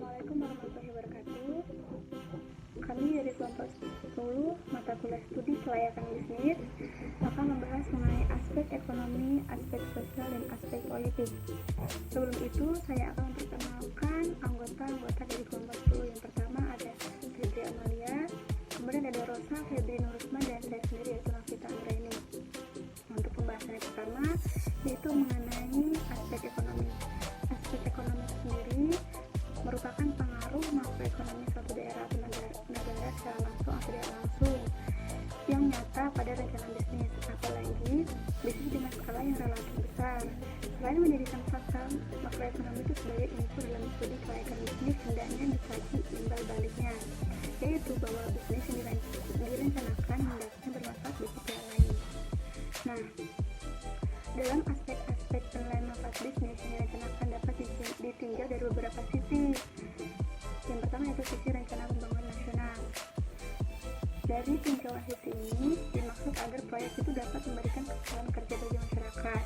Assalamualaikum warahmatullahi wabarakatuh. Kami dari kelompok 10 mata kuliah studi kelayakan bisnis akan membahas mengenai aspek ekonomi, aspek sosial, dan aspek politik. Sebelum itu, saya akan memperkenalkan anggota-anggota dari kelompok 10. Yang pertama ada Febri Amalia, kemudian ada Rosa, Febri Nurusma, dan saya sendiri yaitu Nafita Anggraini. Untuk pembahasan yang pertama yaitu mengenai aspek ekonomi. Aspek ekonomi sendiri merupakan pengaruh makroekonomi suatu daerah atau negara secara langsung atau tidak langsung yang nyata pada rencana bisnis, apalagi bisnis dengan skala yang relatif besar. Selain menjadikan faktor makroekonomi itu sebagai input dalam studi kelayakan bisnis, hendaknya dikaji imbal baliknya, yaitu bahwa bisnis yang direncanakan hendaknya bermanfaat bagi pihak lain. Nah, dalam aspek-aspek penilaian manfaat bisnis yang direncanakan dapat ditinjau dari beberapa sisi. Yang pertama yaitu sisi rencana pembangunan nasional. Dari tinjauan sisi ini dimaksud agar proyek itu dapat memberikan kesempatan kerja bagi masyarakat,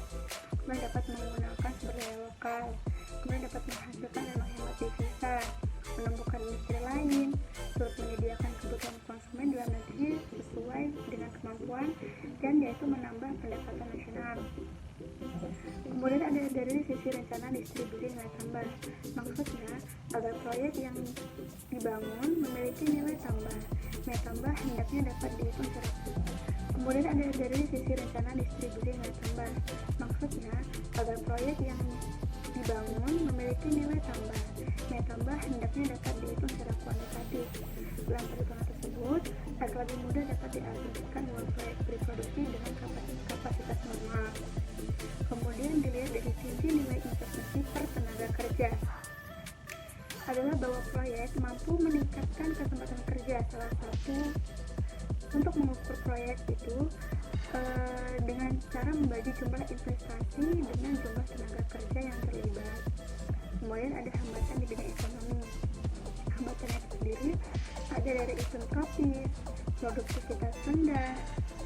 kemudian dapat menggunakan sumber daya lokal, kemudian dapat menghasilkan dan menghemat devisa, menumbuhkan industri lain, turut menyediakan kebutuhan konsumen dalam negeri sesuai dengan kemampuan, dan yaitu menambah pendapatan nasional. Kemudian ada dari sisi rencana distribusi nilai tambah. Maksudnya agar proyek yang dibangun memiliki nilai tambah. Nilai tambah hendaknya dapat dihitung secara Kemudian ada dari sisi rencana distribusi nilai tambah. Maksudnya agar proyek yang dibangun memiliki nilai tambah. Nilai tambah hendaknya dapat dihitung secara kuantitatif. Dalam perhitungan tersebut, agar lebih mudah dapat diasumsikan uang proyek berproduksi dengan kapasitas normal. Kemudian dilihat dari sisi nilai investasi per tenaga kerja adalah bahwa proyek mampu meningkatkan kesempatan kerja. Salah satu untuk mengukur proyek itu dengan cara membagi jumlah investasi dengan jumlah tenaga kerja yang terlibat. Kemudian ada hambatan di bidang ekonomi. Hambatannya sendiri ada dari iklim tropis, produktivitas rendah,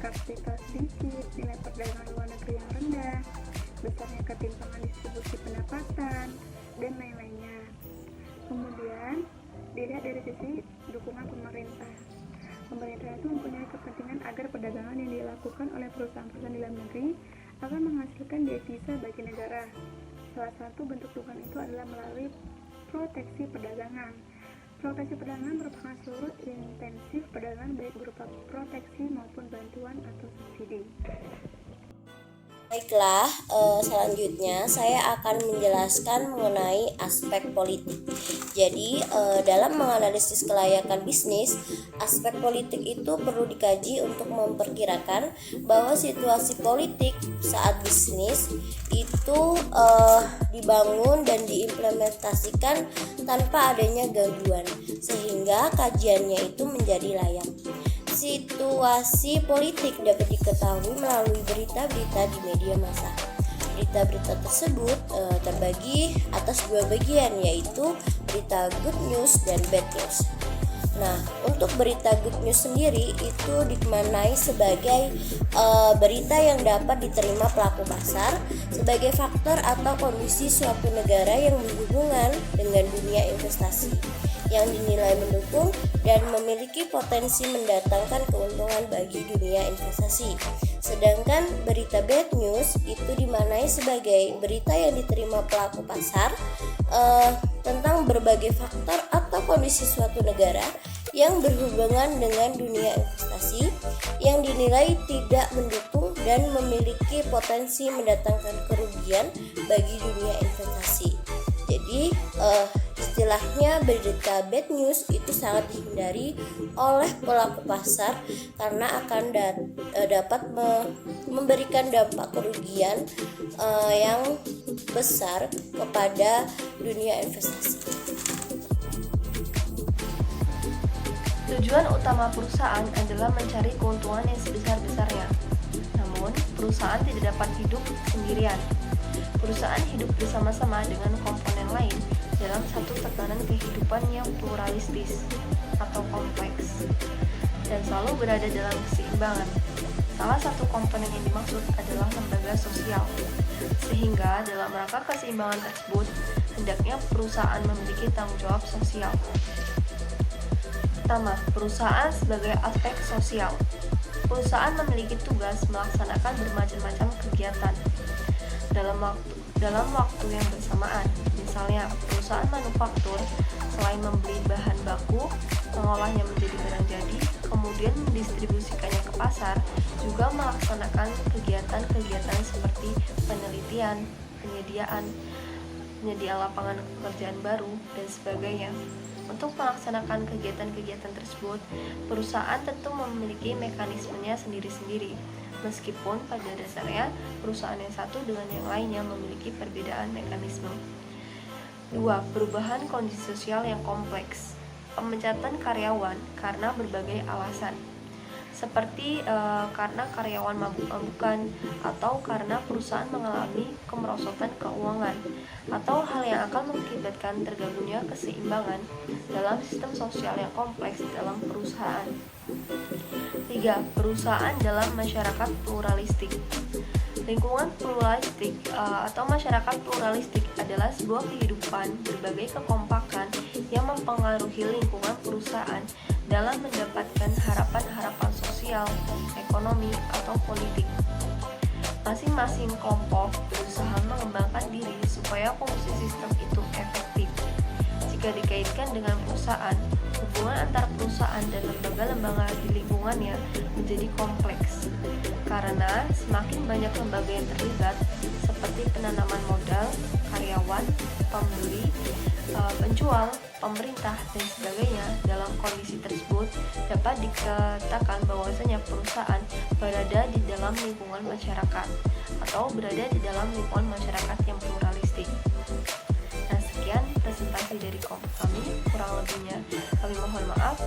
kapital sedikit, nilai perdagangan luar negeri yang rendah, besarnya ketimpangan distribusi pendapatan, dan lain-lainnya. Kemudian dilihat dari sisi dukungan pemerintah. Pemerintah itu mempunyai kepentingan agar perdagangan yang dilakukan oleh perusahaan-perusahaan di dalam negeri akan menghasilkan devisa bagi negara. Salah satu bentuk dukungan itu adalah melalui proteksi perdagangan. Proteksi perdagangan merupakan seluruh intensif perdagangan baik berupa proteksi maupun bantuan atau subsidi. Baiklah, selanjutnya saya akan menjelaskan mengenai aspek politik. Jadi, dalam menganalisis kelayakan bisnis, aspek politik itu perlu dikaji untuk memperkirakan bahwa situasi politik saat bisnis itu dibangun dan diimplementasikan tanpa adanya gangguan, sehingga kajiannya itu menjadi layak. Situasi politik dapat diketahui melalui berita-berita di media massa. Berita-berita tersebut terbagi atas dua bagian, yaitu berita good news dan bad news. Nah, untuk berita good news sendiri itu dimaknai sebagai berita yang dapat diterima pelaku pasar sebagai faktor atau kondisi suatu negara yang berhubungan dengan dunia investasi, yang dinilai mendukung dan memiliki potensi mendatangkan keuntungan bagi dunia investasi. Sedangkan berita bad news itu dimaknai sebagai berita yang diterima pelaku pasar tentang berbagai faktor atau kondisi suatu negara yang berhubungan dengan dunia investasi yang dinilai tidak mendukung dan memiliki potensi mendatangkan kerugian bagi dunia investasi. Jadi istilahnya berita bad news itu sangat dihindari oleh pelaku pasar karena akan dapat memberikan dampak kerugian yang besar kepada dunia investasi. Tujuan utama perusahaan adalah mencari keuntungan yang sebesar-besarnya. Namun, perusahaan tidak dapat hidup sendirian. Perusahaan hidup bersama-sama dengan komponen lain dalam satu tatanan kehidupan yang pluralistis atau kompleks dan selalu berada dalam keseimbangan. Salah satu komponen yang dimaksud adalah lembaga sosial, sehingga dalam rangka keseimbangan tersebut hendaknya perusahaan memiliki tanggung jawab sosial. Pertama, perusahaan sebagai aspek sosial. Perusahaan memiliki tugas melaksanakan bermacam-macam kegiatan dalam waktu yang bersamaan. Misalnya, perusahaan manufaktur selain membeli bahan baku, mengolahnya menjadi barang jadi, kemudian mendistribusikannya ke pasar, juga melaksanakan kegiatan-kegiatan seperti penelitian, penyediaan lapangan pekerjaan baru, dan sebagainya. Untuk melaksanakan kegiatan-kegiatan tersebut, perusahaan tentu memiliki mekanismenya sendiri-sendiri, meskipun pada dasarnya perusahaan yang satu dengan yang lainnya memiliki perbedaan mekanisme. 2. Perubahan kondisi sosial yang kompleks. Pemecatan karyawan karena berbagai alasan, seperti karena karyawan mabuk-mabukan, atau karena perusahaan mengalami kemerosotan keuangan, atau hal yang akan mengakibatkan terganggunya keseimbangan dalam sistem sosial yang kompleks dalam perusahaan. 3. Perusahaan dalam masyarakat pluralistik. Lingkungan pluralistik atau masyarakat pluralistik adalah sebuah kehidupan berbagai kekompakan yang mempengaruhi lingkungan perusahaan dalam mendapatkan harapan-harapan sosial, ekonomi, atau politik. Masing-masing kelompok berusaha mengembangkan diri supaya fungsi sistem itu efektif. Jika dikaitkan dengan perusahaan, hubungan antar perusahaan dan lembaga-lembaga di lingkungannya menjadi kompleks, karena semakin banyak lembaga yang terlibat, seperti penanaman modal, karyawan, pembeli, penjual, pemerintah, dan sebagainya. Dalam kondisi tersebut dapat dikatakan bahwasanya perusahaan berada di dalam lingkungan masyarakat atau berada di dalam lingkungan masyarakat yang pluralistik. Nah, sekian presentasi dari kami, kurang lebihnya kami mohon maaf.